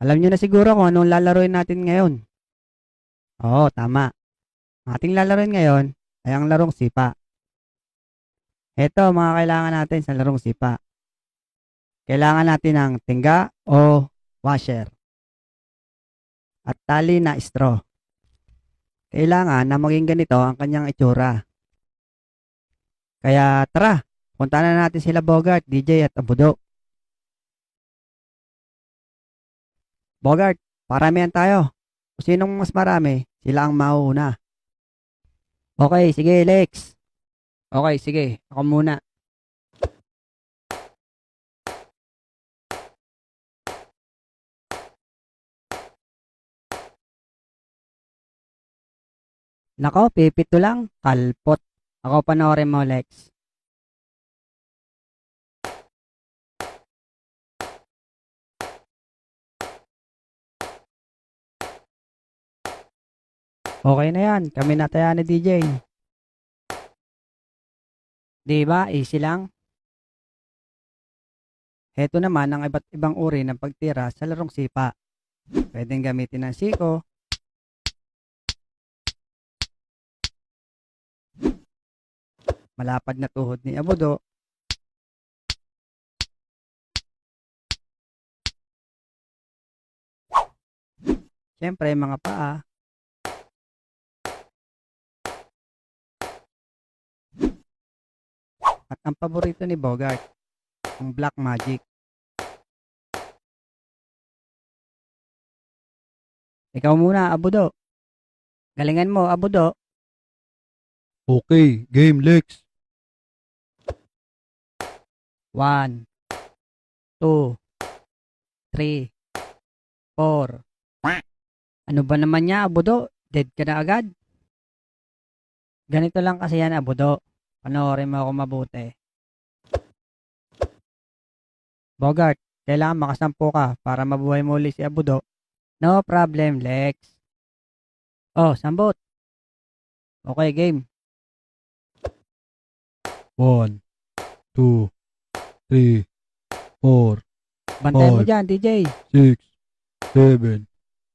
Alam nyo na siguro kung anong lalaroin natin ngayon. Oo, tama. Ang ating lalaroin ngayon ay ang larong sipa. Ito mga kailangan natin sa larong sipa. Kailangan natin ng tingga o washer at tali na straw. Kailangan na maging ganito ang kanyang itsura. Kaya tara, punta na natin sila Bogart, DJ at Abudo. Bogart, paramihan tayo. Kung sinong mas marami, sila ang mauuna. Okay, sige Lex. Okay, sige. Ako muna. Nako, pipito lang. Kalpot. Ako panoorin mo, Lex. Okay na yan. Kami na taya ni DJ. Di ba? Easy lang. Heto naman ang iba't ibang uri ng pagtira sa larong sipa. Pwedeng gamitin ng siko, malapad na tuhod ni Abudo, syempre mga paa, at ang paborito ni Bogart, ang Black Magic. Ikaw muna, Abudo. Galingan mo, Abudo. Okay, game Lex. 1, 2, 3, 4. Ano ba naman niya, Abudo? Dead ka na agad? Ganito lang kasi yan, Abudo. Panoorin mo ako mabuti. Bogart, kailangan makasampu ka para mabuhay mo ulit si Abudo. No problem, Lex. Oh, sambot. Okay, game. 1, 2, 3, 4, Bantayan mo 5, dyan, DJ. 6, 7,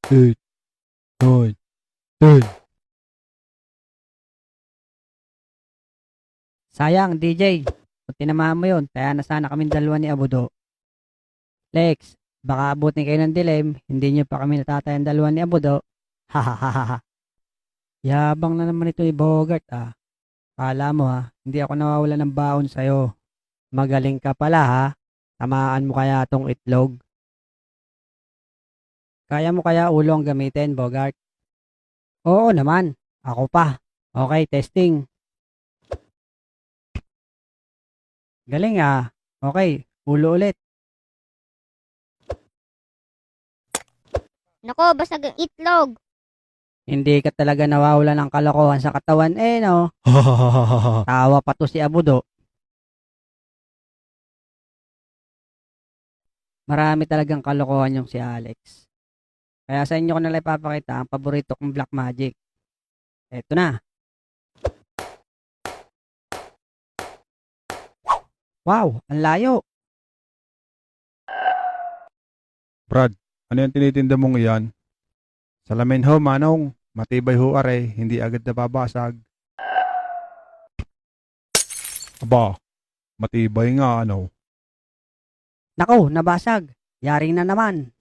8, 9, 10. Sayang, DJ. Kung tinamaan mo yun, kaya na sana kaming dalawa ni Abudo. Lex, baka abutin kayo ng dilim, hindi nyo pa kami natatayan dalawa ni Abudo. Hahaha. Yabang na naman ito ni Bogart ah. Kala mo ha, hindi ako nawawala ng baon sa'yo. Magaling ka pala ha. Tamaan mo kaya tong itlog. Kaya mo kaya ulo ang gamitin, Bogart? Oo naman. Ako pa. Okay, testing. Galing ah. Okay, ulo ulit. Nako, basag ang itlog. Hindi ka talaga nawawala ng kalokohan sa katawan eh no. Tawa pa to si Abudo. Marami talagang kalokohan yung si Alex. Kaya sa inyo ko nalang ipapakita ang paborito kong Black Magic. Eto na. Wow, ang layo. Brad, ano yung tinitinda mong iyan? Salamin ho, manong. Matibay ho are, hindi agad nababasag. Aba, matibay nga ano. Nako, nabasag. Yari na naman.